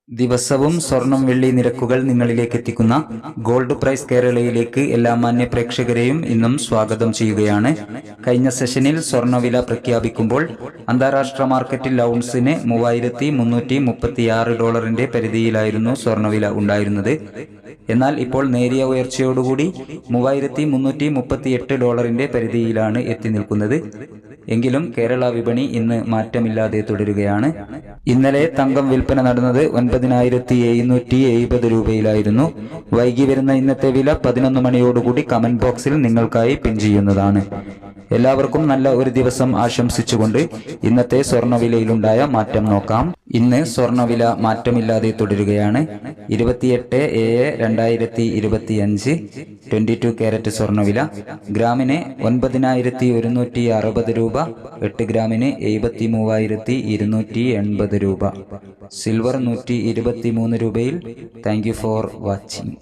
ദിവസവും സ്വർണം വെള്ളി നിരക്കുകൾ നിങ്ങളിലേക്ക് എത്തിക്കുന്ന ഗോൾഡ് പ്രൈസ് കേരളയിലേക്ക് എല്ലാ മാന്യ പ്രേക്ഷകരെയും ഇന്നും സ്വാഗതം ചെയ്യുകയാണ്. കഴിഞ്ഞ സെഷനിൽ സ്വർണ്ണവില പ്രഖ്യാപിക്കുമ്പോൾ അന്താരാഷ്ട്ര മാർക്കറ്റിൽ ഔൺസിന് $3,336 പരിധിയിലായിരുന്നു സ്വർണ്ണവില ഉണ്ടായിരുന്നത്. എന്നാൽ ഇപ്പോൾ നേരിയ ഉയർച്ചയോടുകൂടി $3,338 പരിധിയിലാണ് എത്തി നിൽക്കുന്നത്. എങ്കിലും കേരള വിപണി ഇന്ന് മാറ്റമില്ലാതെ തുടരുകയാണ്. ഇന്നലെ തങ്കം വിൽപ്പന നടന്നത് 9,770 രൂപയിലായിരുന്നു. വൈകി വരുന്ന ഇന്നത്തെ വില 11 മണിയോടുകൂടി കമന്റ് ബോക്സിൽ നിങ്ങൾക്കായി പിൻ ചെയ്യുന്നതാണ്. എല്ലാവർക്കും നല്ല ഒരു ദിവസം ആശംസിച്ചുകൊണ്ട് ഇന്നത്തെ സ്വർണ്ണവിലയിലുണ്ടായ മാറ്റം നോക്കാം. ഇന്ന് സ്വർണ്ണവില മാറ്റമില്ലാതെ തുടരുകയാണ്. 28/7/2025 22 കാരറ്റ് സ്വർണ്ണവില ഗ്രാമിന് 9,160 രൂപ, 8 ഗ്രാമിന് 73,280 രൂപ. സിൽവർ 123 രൂപയിൽ. Thank you for watching.